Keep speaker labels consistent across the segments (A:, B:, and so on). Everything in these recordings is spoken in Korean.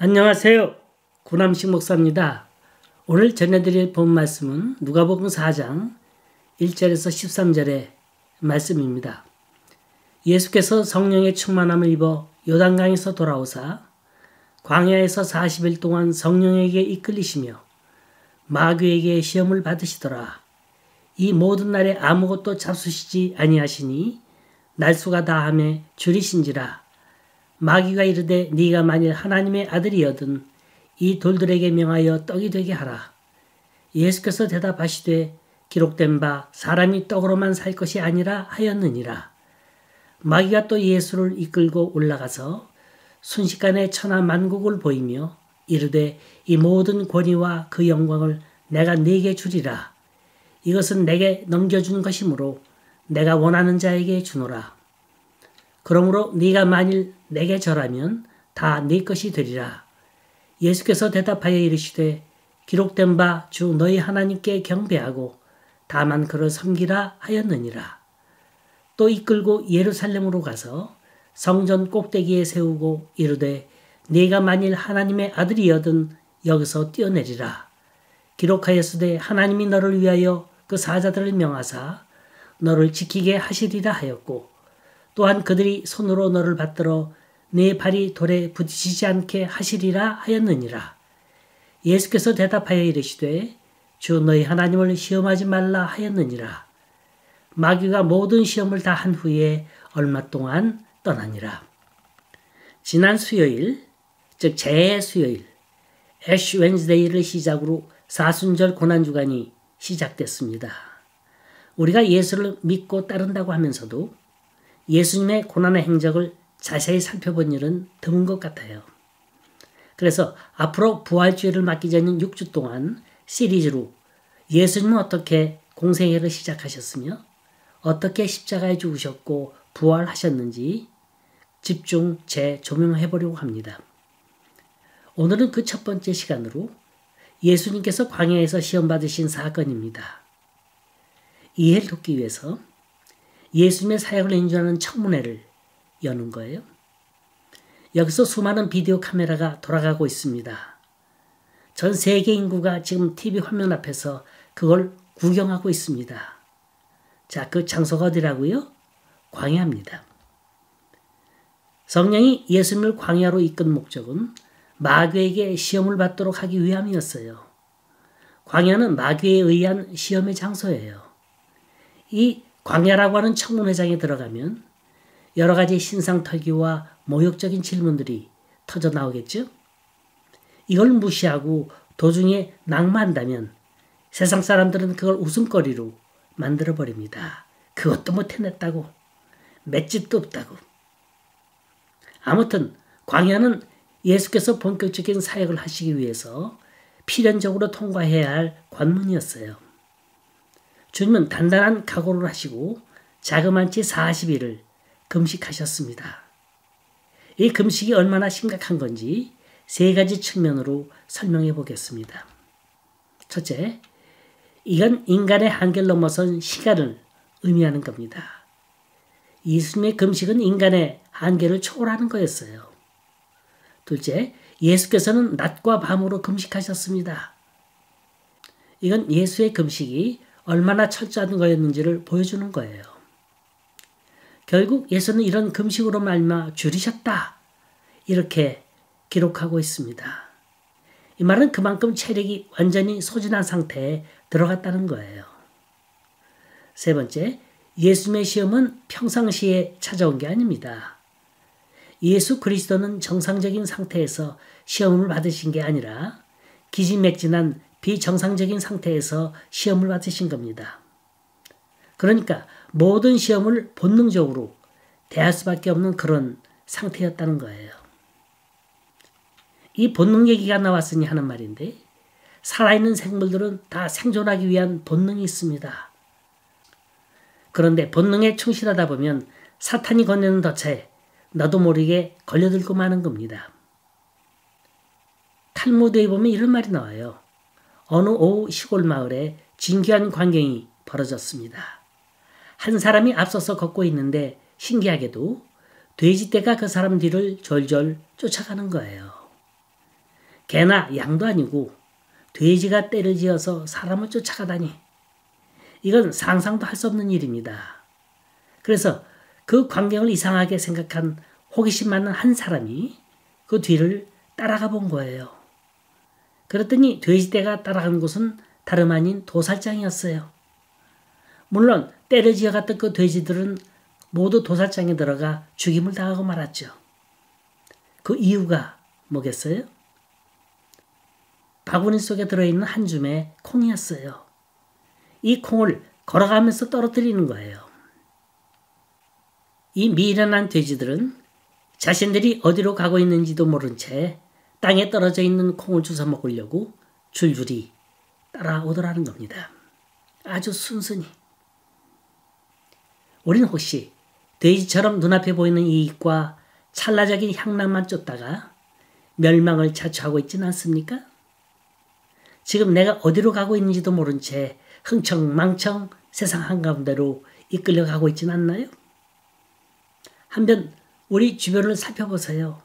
A: 안녕하세요. 구남식 목사입니다. 오늘 전해드릴 본 말씀은 누가복음 4장 1절에서 13절의 말씀입니다. 예수께서 성령의 충만함을 입어 요단강에서 돌아오사 광야에서 40일 동안 성령에게 이끌리시며 마귀에게 시험을 받으시더라. 이 모든 날에 아무것도 잡수시지 아니하시니 날수가 다함에 줄이신지라. 마귀가 이르되 네가 만일 하나님의 아들이여든 이 돌들에게 명하여 떡이 되게 하라. 예수께서 대답하시되 기록된 바 사람이 떡으로만 살 것이 아니라 하였느니라. 마귀가 또 예수를 이끌고 올라가서 순식간에 천하 만국을 보이며 이르되 이 모든 권위와 그 영광을 내가 네게 주리라. 이것은 내게 넘겨준 것이므로 내가 원하는 자에게 주노라. 그러므로 네가 만일 내게 절하면 다 네 것이 되리라. 예수께서 대답하여 이르시되 기록된 바 주 너희 하나님께 경배하고 다만 그를 섬기라 하였느니라. 또 이끌고 예루살렘으로 가서 성전 꼭대기에 세우고 이르되 네가 만일 하나님의 아들이여든 여기서 뛰어내리라. 기록하였으되 하나님이 너를 위하여 그 사자들을 명하사 너를 지키게 하시리라 하였고 또한 그들이 손으로 너를 받들어 네 발이 돌에 부딪히지 않게 하시리라 하였느니라. 예수께서 대답하여 이르시되 주 너희 하나님을 시험하지 말라 하였느니라. 마귀가 모든 시험을 다 한 후에 얼마 동안 떠나니라. 지난 수요일, 즉 재수요일, 애쉬 웬즈데이를 시작으로 사순절 고난주간이 시작됐습니다. 우리가 예수를 믿고 따른다고 하면서도 예수님의 고난의 행적을 자세히 살펴본 일은 드문 것 같아요. 그래서 앞으로 부활주일을 맞기 전인 6주 동안 시리즈로 예수님은 어떻게 공생애를 시작하셨으며 어떻게 십자가에 죽으셨고 부활하셨는지 집중 재조명해 보려고 합니다. 오늘은 그 첫 번째 시간으로 예수님께서 광야에서 시험받으신 사건입니다. 이해를 돕기 위해서 예수님의 사역을 인정하는 청문회를 여는 거예요. 여기서 수많은 비디오 카메라가 돌아가고 있습니다. 전 세계 인구가 지금 TV 화면 앞에서 그걸 구경하고 있습니다. 자, 그 장소가 어디라고요? 광야입니다. 성령이 예수님을 광야로 이끈 목적은 마귀에게 시험을 받도록 하기 위함이었어요. 광야는 마귀에 의한 시험의 장소예요. 이 광야라고 하는 청문회장에 들어가면 여러 가지 신상털기와 모욕적인 질문들이 터져 나오겠죠? 이걸 무시하고 도중에 낙마한다면 세상 사람들은 그걸 웃음거리로 만들어버립니다. 그것도 못 해냈다고. 맷집도 없다고. 아무튼 광야는 예수께서 본격적인 사역을 하시기 위해서 필연적으로 통과해야 할 관문이었어요. 주님은 단단한 각오를 하시고 자그만치 40일을 금식하셨습니다. 이 금식이 얼마나 심각한 건지 세 가지 측면으로 설명해 보겠습니다. 첫째, 이건 인간의 한계를 넘어선 시간을 의미하는 겁니다. 예수님의 금식은 인간의 한계를 초월하는 거였어요. 둘째, 예수께서는 낮과 밤으로 금식하셨습니다. 이건 예수의 금식이 얼마나 철저한 거였는지를 보여주는 거예요. 결국 예수는 이런 금식으로 말미암아 줄이셨다. 이렇게 기록하고 있습니다. 이 말은 그만큼 체력이 완전히 소진한 상태에 들어갔다는 거예요. 세 번째, 예수님의 시험은 평상시에 찾아온 게 아닙니다. 예수 그리스도는 정상적인 상태에서 시험을 받으신 게 아니라 기진맥진한 비정상적인 상태에서 시험을 받으신 겁니다. 그러니까 모든 시험을 본능적으로 대할 수밖에 없는 그런 상태였다는 거예요. 이 본능 얘기가 나왔으니 하는 말인데 살아있는 생물들은 다 생존하기 위한 본능이 있습니다. 그런데 본능에 충실하다 보면 사탄이 건네는 덫에 나도 모르게 걸려들고 마는 겁니다. 탈무드에 보면 이런 말이 나와요. 어느 오후 시골 마을에 진귀한 광경이 벌어졌습니다. 한 사람이 앞서서 걷고 있는데 신기하게도 돼지떼가 그 사람 뒤를 졸졸 쫓아가는 거예요. 개나 양도 아니고 돼지가 떼를 지어서 사람을 쫓아가다니. 이건 상상도 할 수 없는 일입니다. 그래서 그 광경을 이상하게 생각한 호기심 많은 한 사람이 그 뒤를 따라가 본 거예요. 그랬더니 돼지떼가 따라간 곳은 다름 아닌 도살장이었어요. 물론 떼를 지어갔던 그 돼지들은 모두 도살장에 들어가 죽임을 당하고 말았죠. 그 이유가 뭐겠어요? 바구니 속에 들어있는 한 줌의 콩이었어요. 이 콩을 걸어가면서 떨어뜨리는 거예요. 이 미련한 돼지들은 자신들이 어디로 가고 있는지도 모른 채 땅에 떨어져 있는 콩을 주워 먹으려고 줄줄이 따라오더라는 겁니다. 아주 순순히. 우린 혹시 돼지처럼 눈앞에 보이는 이익과 찰나적인 향락만 쫓다가 멸망을 자초하고 있지는 않습니까? 지금 내가 어디로 가고 있는지도 모른 채 흥청망청 세상 한가운데로 이끌려가고 있지는 않나요? 한편 우리 주변을 살펴보세요.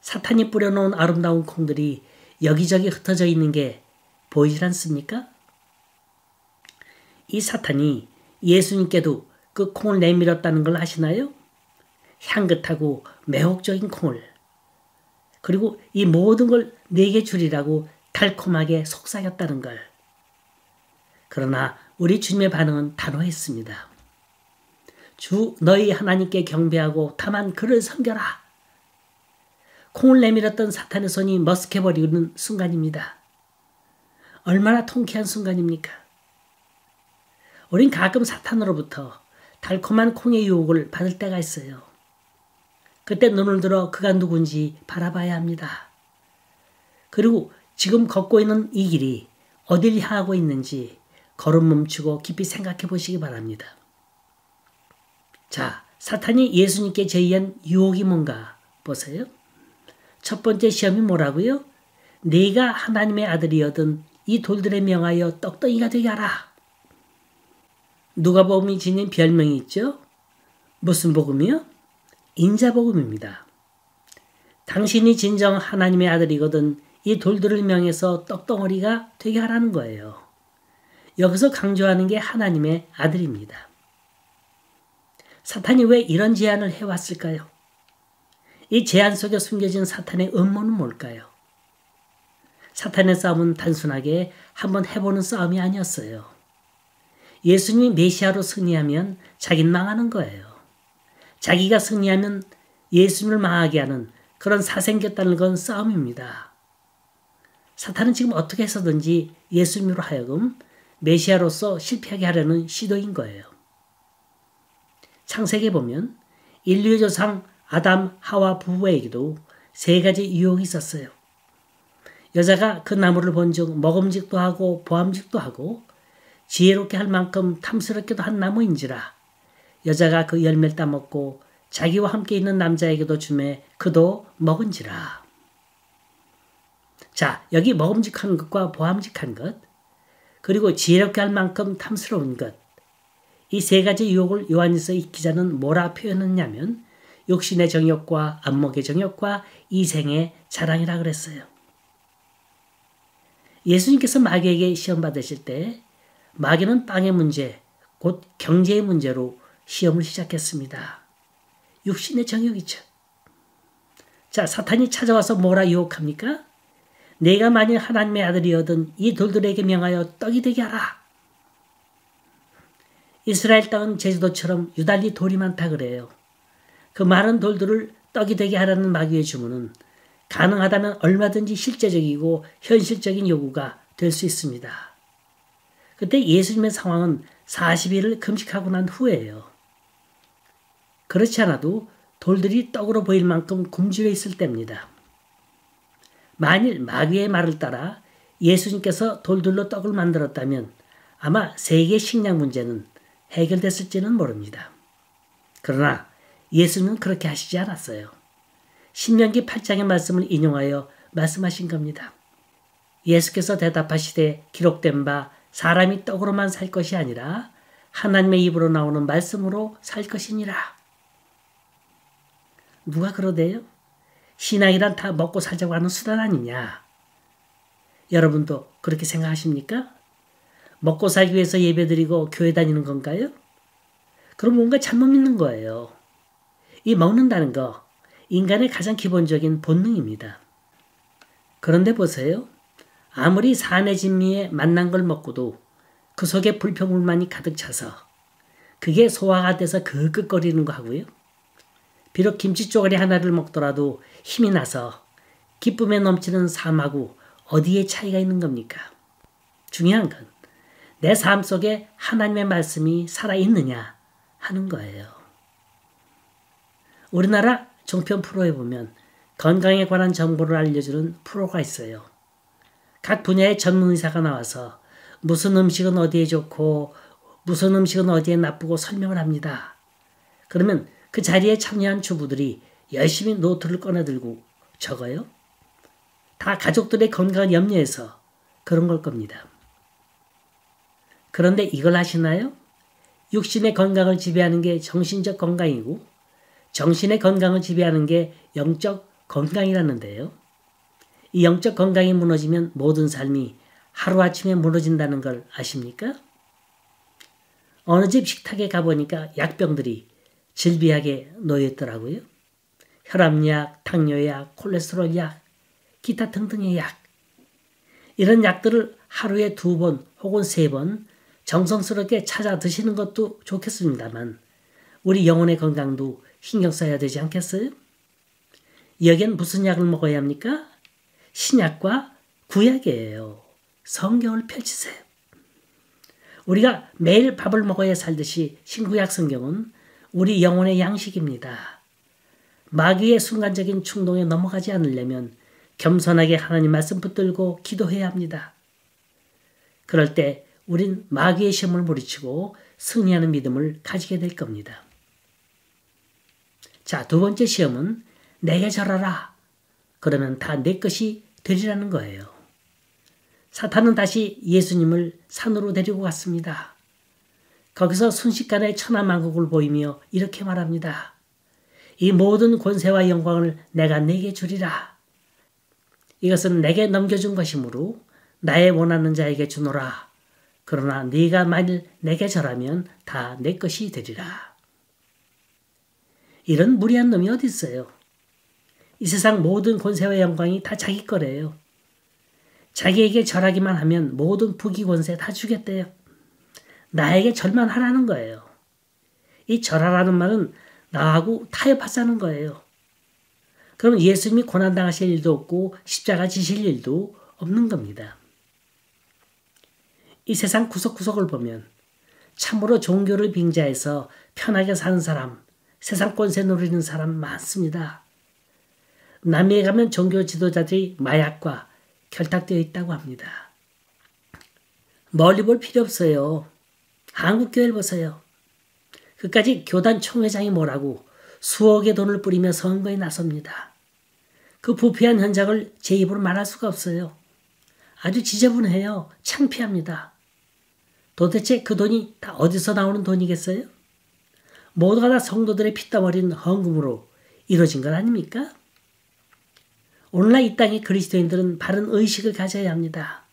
A: 사탄이 뿌려놓은 아름다운 콩들이 여기저기 흩어져 있는 게 보이질 않습니까? 이 사탄이 예수님께도 그 콩을 내밀었다는 걸 아시나요? 향긋하고 매혹적인 콩을. 그리고 이 모든 걸 내게 주리라고 달콤하게 속삭였다는 걸. 그러나 우리 주님의 반응은 단호했습니다. 주 너희 하나님께 경배하고 다만 그를 섬겨라. 콩을 내밀었던 사탄의 손이 머쓱해버리는 순간입니다. 얼마나 통쾌한 순간입니까? 우린 가끔 사탄으로부터 달콤한 콩의 유혹을 받을 때가 있어요. 그때 눈을 들어 그가 누군지 바라봐야 합니다. 그리고 지금 걷고 있는 이 길이 어딜 향하고 있는지 걸음 멈추고 깊이 생각해 보시기 바랍니다. 자, 사탄이 예수님께 제의한 유혹이 뭔가 보세요. 첫 번째 시험이 뭐라고요? 네가 하나님의 아들이여든 이 돌들에 명하여 떡덩이가 되게 하라. 누가복음이 지닌 별명이 있죠? 무슨 복음이요? 인자복음입니다. 당신이 진정 하나님의 아들이거든 이 돌들을 명해서 떡덩어리가 되게 하라는 거예요. 여기서 강조하는 게 하나님의 아들입니다. 사탄이 왜 이런 제안을 해왔을까요? 이 제안 속에 숨겨진 사탄의 음모는 뭘까요? 사탄의 싸움은 단순하게 한번 해보는 싸움이 아니었어요. 예수님이 메시아로 승리하면 자기는 망하는 거예요. 자기가 승리하면 예수님을 망하게 하는 그런 사생결단을 건 싸움입니다. 사탄은 지금 어떻게 해서든지 예수님으로 하여금 메시아로서 실패하게 하려는 시도인 거예요. 창세기에 보면 인류의 조상 아담, 하와 부부에게도 세 가지 유혹이 있었어요. 여자가 그 나무를 본즉 먹음직도 하고 보암직도 하고 지혜롭게 할 만큼 탐스럽게도 한 나무인지라 여자가 그 열매를 따먹고 자기와 함께 있는 남자에게도 주매 그도 먹은지라. 자, 여기 먹음직한 것과 보암직한 것 그리고 지혜롭게 할 만큼 탐스러운 것 이 세 가지 유혹을 요한일서 기자는 뭐라 표현했냐면 육신의 정욕과 안목의 정욕과 이생의 자랑이라 그랬어요. 예수님께서 마귀에게 시험 받으실 때 마귀는 빵의 문제, 곧 경제의 문제로 시험을 시작했습니다. 육신의 정욕이죠. 자, 사탄이 찾아와서 뭐라 유혹합니까? 내가 만일 하나님의 아들이거든 이 돌들에게 명하여 떡이 되게 하라. 이스라엘 땅은 제주도처럼 유달리 돌이 많다 그래요. 그 많은 돌들을 떡이 되게 하라는 마귀의 주문은 가능하다면 얼마든지 실제적이고 현실적인 요구가 될 수 있습니다. 그때 예수님의 상황은 40일을 금식하고 난 후에요. 그렇지 않아도 돌들이 떡으로 보일 만큼 굶주려 있을 때입니다. 만일 마귀의 말을 따라 예수님께서 돌들로 떡을 만들었다면 아마 세계 식량 문제는 해결됐을지는 모릅니다. 그러나 예수님은 그렇게 하시지 않았어요. 신명기 8장의 말씀을 인용하여 말씀하신 겁니다. 예수께서 대답하시되 기록된 바 사람이 떡으로만 살 것이 아니라 하나님의 입으로 나오는 말씀으로 살 것이니라. 누가 그러대요? 신앙이란 다 먹고 살자고 하는 수단 아니냐. 여러분도 그렇게 생각하십니까? 먹고 살기 위해서 예배드리고 교회 다니는 건가요? 그럼 뭔가 잘못 믿는 거예요. 이 먹는다는 거 인간의 가장 기본적인 본능입니다. 그런데 보세요. 아무리 산의 진미에 맛난 걸 먹고도 그 속에 불평불만이 가득 차서 그게 소화가 돼서 그윽거리는 거 하고요. 비록 김치 쪼가리 하나를 먹더라도 힘이 나서 기쁨에 넘치는 삶하고 어디에 차이가 있는 겁니까? 중요한 건 내 삶 속에 하나님의 말씀이 살아있느냐 하는 거예요. 우리나라 종편 프로에 보면 건강에 관한 정보를 알려주는 프로가 있어요. 각 분야의 전문 의사가 나와서 무슨 음식은 어디에 좋고 무슨 음식은 어디에 나쁘고 설명을 합니다. 그러면 그 자리에 참여한 주부들이 열심히 노트를 꺼내들고 적어요. 다 가족들의 건강을 염려해서 그런 걸 겁니다. 그런데 이걸 아시나요? 육신의 건강을 지배하는 게 정신적 건강이고 정신의 건강을 지배하는 게 영적 건강이라는데요. 이 영적 건강이 무너지면 모든 삶이 하루아침에 무너진다는 걸 아십니까? 어느 집 식탁에 가보니까 약병들이 질비하게 놓여있더라고요. 혈압약, 당뇨약, 콜레스테롤 약, 기타 등등의 약. 이런 약들을 하루에 2번 혹은 3번 정성스럽게 찾아 드시는 것도 좋겠습니다만 우리 영혼의 건강도 신경 써야 되지 않겠어요? 여기엔 무슨 약을 먹어야 합니까? 신약과 구약이에요. 성경을 펼치세요. 우리가 매일 밥을 먹어야 살듯이 신구약 성경은 우리 영혼의 양식입니다. 마귀의 순간적인 충동에 넘어가지 않으려면 겸손하게 하나님 말씀 붙들고 기도해야 합니다. 그럴 때 우린 마귀의 시험을 물리치고 승리하는 믿음을 가지게 될 겁니다. 자, 2번째 시험은 내게 절하라. 그러면 다 내 것이 되리라는 거예요. 사탄은 다시 예수님을 산으로 데리고 갔습니다. 거기서 순식간에 천하만국을 보이며 이렇게 말합니다. 이 모든 권세와 영광을 내가 네게 주리라. 이것은 내게 넘겨준 것이므로 나의 원하는 자에게 주노라. 그러나 네가 만일 내게 절하면 다 내 것이 되리라. 이런 무리한 놈이 어디 있어요? 이 세상 모든 권세와 영광이 다 자기 거래요. 자기에게 절하기만 하면 모든 부귀 권세 다 주겠대요. 나에게 절만 하라는 거예요. 이 절하라는 말은 나하고 타협하자는 거예요. 그럼 예수님이 고난당하실 일도 없고 십자가 지실 일도 없는 겁니다. 이 세상 구석구석을 보면 참으로 종교를 빙자해서 편하게 사는 사람, 세상 권세 누리는 사람 많습니다. 남미에 가면 종교 지도자들이 마약과 결탁되어 있다고 합니다. 멀리 볼 필요 없어요. 한국교회를 보세요. 그까지 교단 총회장이 뭐라고 수억의 돈을 뿌리며 선거에 나섭니다. 그 부패한 현장을 제 입으로 말할 수가 없어요. 아주 지저분해요. 창피합니다. 도대체 그 돈이 다 어디서 나오는 돈이겠어요? 모두가 다 성도들의 피땀 어린 헌금으로 이루어진 것 아닙니까? 오늘날 이 땅의 그리스도인들은 바른 의식을 가져야 합니다.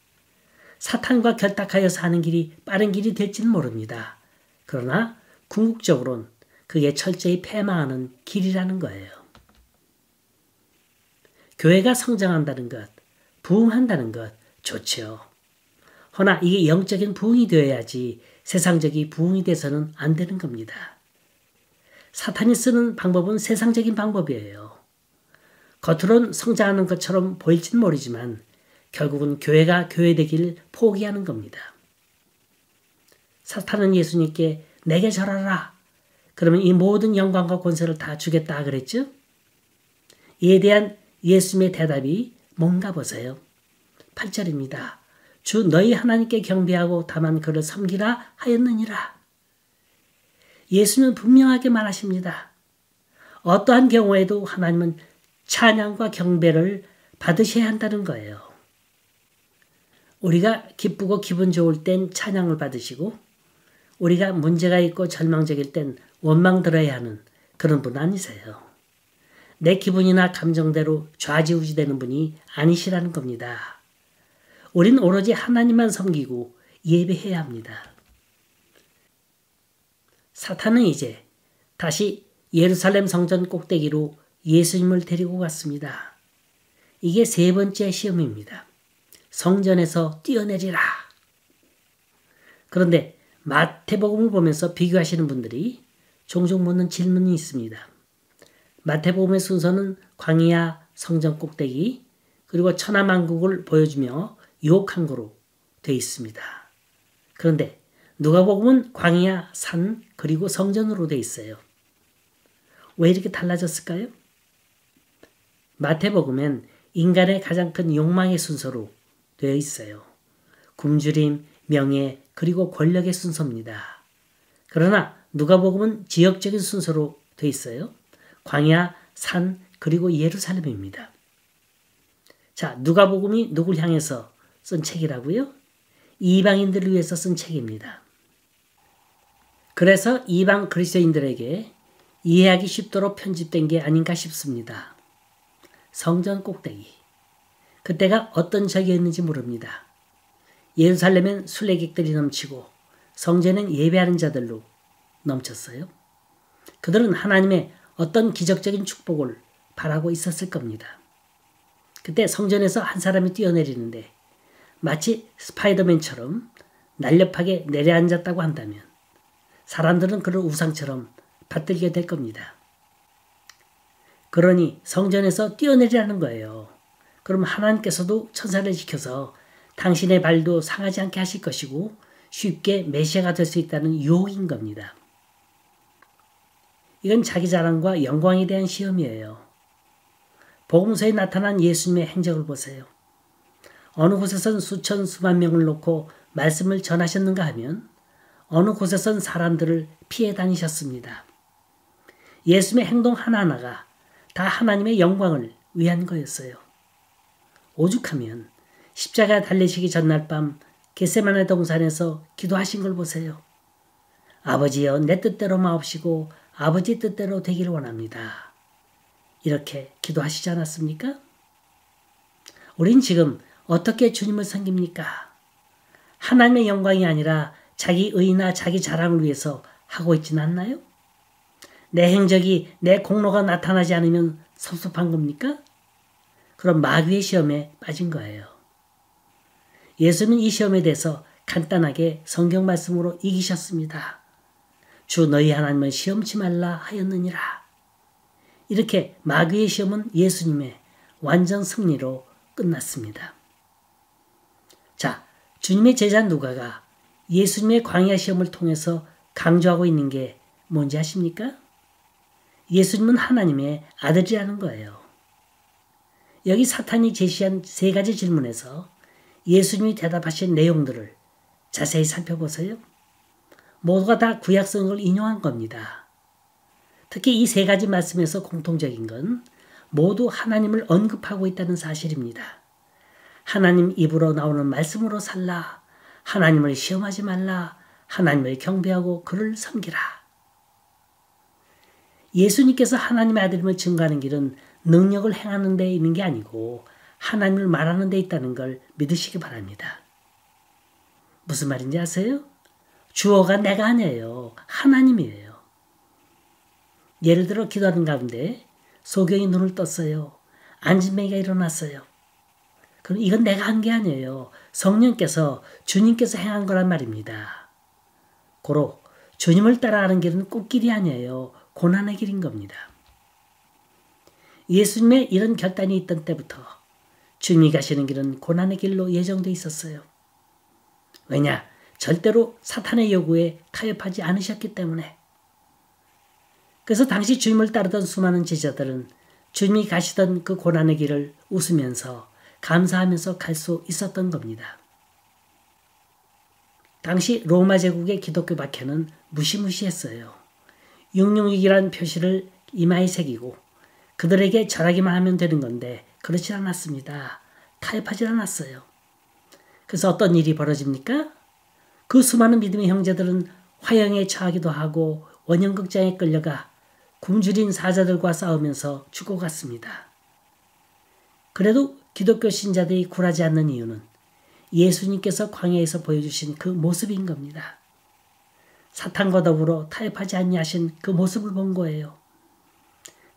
A: 사탄과 결탁하여 사는 길이 빠른 길이 될지는 모릅니다. 그러나 궁극적으로는 그게 철저히 패망하는 길이라는 거예요. 교회가 성장한다는 것, 부흥한다는 것 좋죠. 허나 이게 영적인 부흥이 되어야지 세상적인 부흥이 돼서는 안 되는 겁니다. 사탄이 쓰는 방법은 세상적인 방법이에요. 겉으론 성장하는 것처럼 보일지는 모르지만 결국은 교회가 교회되기를 포기하는 겁니다. 사탄은 예수님께 내게 절하라. 그러면 이 모든 영광과 권세를 다 주겠다 그랬죠? 이에 대한 예수님의 대답이 뭔가 보세요. 8절입니다. 주 너희 하나님께 경배하고 다만 그를 섬기라 하였느니라. 예수님은 분명하게 말하십니다. 어떠한 경우에도 하나님은 찬양과 경배를 받으셔야 한다는 거예요. 우리가 기쁘고 기분 좋을 땐 찬양을 받으시고 우리가 문제가 있고 절망적일 땐 원망 들어야 하는 그런 분 아니세요. 내 기분이나 감정대로 좌지우지되는 분이 아니시라는 겁니다. 우린 오로지 하나님만 섬기고 예배해야 합니다. 사탄은 이제 다시 예루살렘 성전 꼭대기로 예수님을 데리고 갔습니다. 이게 세 번째 시험입니다. 성전에서 뛰어내리라. 그런데 마태복음을 보면서 비교하시는 분들이 종종 묻는 질문이 있습니다. 마태복음의 순서는 광야, 성전 꼭대기, 그리고 천하만국을 보여주며 유혹한 거로 되어 있습니다. 그런데 누가복음은 광야, 산, 그리고 성전으로 되어 있어요. 왜 이렇게 달라졌을까요? 마태복음엔 인간의 가장 큰 욕망의 순서로 되어 있어요. 굶주림, 명예, 그리고 권력의 순서입니다. 그러나 누가복음은 지역적인 순서로 되어 있어요. 광야, 산, 그리고 예루살렘입니다. 자, 누가복음이 누굴 향해서 쓴 책이라고요? 이방인들을 위해서 쓴 책입니다. 그래서 이방 그리스도인들에게 이해하기 쉽도록 편집된 게 아닌가 싶습니다. 성전 꼭대기. 그때가 어떤 적이었는지 모릅니다. 예루살렘엔 순례객들이 넘치고 성전은 예배하는 자들로 넘쳤어요. 그들은 하나님의 어떤 기적적인 축복을 바라고 있었을 겁니다. 그때 성전에서 한 사람이 뛰어내리는데 마치 스파이더맨처럼 날렵하게 내려앉았다고 한다면 사람들은 그를 우상처럼 받들게 될 겁니다. 그러니 성전에서 뛰어내리라는 거예요. 그럼 하나님께서도 천사를 시켜서 당신의 발도 상하지 않게 하실 것이고 쉽게 메시아가 될 수 있다는 유혹인 겁니다. 이건 자기 자랑과 영광에 대한 시험이에요. 복음서에 나타난 예수님의 행적을 보세요. 어느 곳에선 수천 수만 명을 놓고 말씀을 전하셨는가 하면 어느 곳에선 사람들을 피해 다니셨습니다. 예수님의 행동 하나하나가 다 하나님의 영광을 위한 거였어요. 오죽하면 십자가 달리시기 전날 밤 겟세마네 동산에서 기도하신 걸 보세요. 아버지여 내 뜻대로 마옵시고 아버지 뜻대로 되기를 원합니다. 이렇게 기도하시지 않았습니까? 우린 지금 어떻게 주님을 섬깁니까? 하나님의 영광이 아니라 자기 의나 자기 자랑을 위해서 하고 있지는 않나요? 내 행적이 내 공로가 나타나지 않으면 섭섭한 겁니까? 그럼 마귀의 시험에 빠진 거예요. 예수는 이 시험에 대해서 간단하게 성경 말씀으로 이기셨습니다. 주 너희 하나님을 시험치 말라 하였느니라. 이렇게 마귀의 시험은 예수님의 완전 승리로 끝났습니다. 자, 주님의 제자 누가가 예수님의 광야 시험을 통해서 강조하고 있는 게 뭔지 아십니까? 예수님은 하나님의 아들이라는 거예요. 여기 사탄이 제시한 세 가지 질문에서 예수님이 대답하신 내용들을 자세히 살펴보세요. 모두가 다 구약성경을 인용한 겁니다. 특히 이 세 가지 말씀에서 공통적인 건 모두 하나님을 언급하고 있다는 사실입니다. 하나님 입으로 나오는 말씀으로 살라. 하나님을 시험하지 말라. 하나님을 경배하고 그를 섬기라. 예수님께서 하나님의 아들임을 증거하는 길은 능력을 행하는 데 있는 게 아니고 하나님을 말하는 데 있다는 걸 믿으시기 바랍니다. 무슨 말인지 아세요? 주어가 내가 아니에요. 하나님이에요. 예를 들어 기도하는 가운데 소경이 눈을 떴어요. 안진뱅이가 일어났어요. 그럼 이건 내가 한 게 아니에요. 성령께서 주님께서 행한 거란 말입니다. 고로 주님을 따라가는 길은 꽃길이 아니에요. 고난의 길인 겁니다. 예수님의 이런 결단이 있던 때부터 주님이 가시는 길은 고난의 길로 예정돼 있었어요. 왜냐? 절대로 사탄의 요구에 타협하지 않으셨기 때문에. 그래서 당시 주님을 따르던 수많은 제자들은 주님이 가시던 그 고난의 길을 웃으면서 감사하면서 갈 수 있었던 겁니다. 당시 로마 제국의 기독교 박해는 무시무시했어요. 666이라는 표시를 이마에 새기고 그들에게 절하기만 하면 되는 건데 그렇지 않았습니다. 타협하지 않았어요. 그래서 어떤 일이 벌어집니까? 그 수많은 믿음의 형제들은 화형에 처하기도 하고 원형극장에 끌려가 굶주린 사자들과 싸우면서 죽어갔습니다. 그래도 기독교 신자들이 굴하지 않는 이유는 예수님께서 광야에서 보여주신 그 모습인 겁니다. 사탄과 더불어 타협하지 아니하신 그 모습을 본 거예요.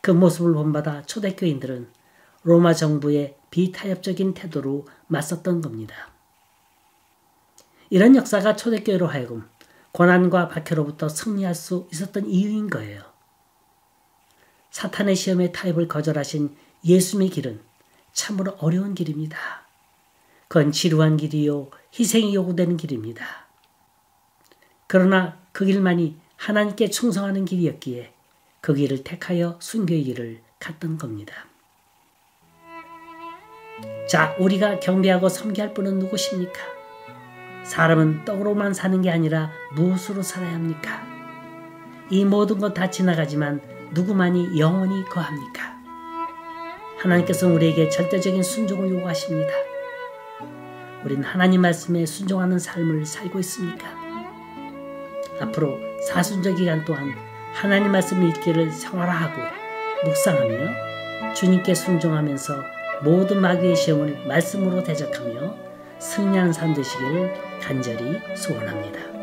A: 그 모습을 본받아 초대교인들은 로마 정부의 비타협적인 태도로 맞섰던 겁니다. 이런 역사가 초대교회로 하여금 고난과 박해로부터 승리할 수 있었던 이유인 거예요. 사탄의 시험에 타협을 거절하신 예수님의 길은 참으로 어려운 길입니다. 그건 지루한 길이요, 희생이 요구되는 길입니다. 그러나 그 길만이 하나님께 충성하는 길이었기에 그 길을 택하여 순교의 길을 갔던 겁니다. 자, 우리가 경배하고 섬기할 분은 누구십니까? 사람은 떡으로만 사는 게 아니라 무엇으로 살아야 합니까? 이 모든 것 다 지나가지만 누구만이 영원히 거합니까? 하나님께서 우리에게 절대적인 순종을 요구하십니다. 우린 하나님 말씀에 순종하는 삶을 살고 있습니까? 앞으로 사순절 기간 동안 하나님 말씀 읽기를 생활화하고 묵상하며 주님께 순종하면서 모든 마귀의 시험을 말씀으로 대적하며 승리하는 삶 되시기를 간절히 소원합니다.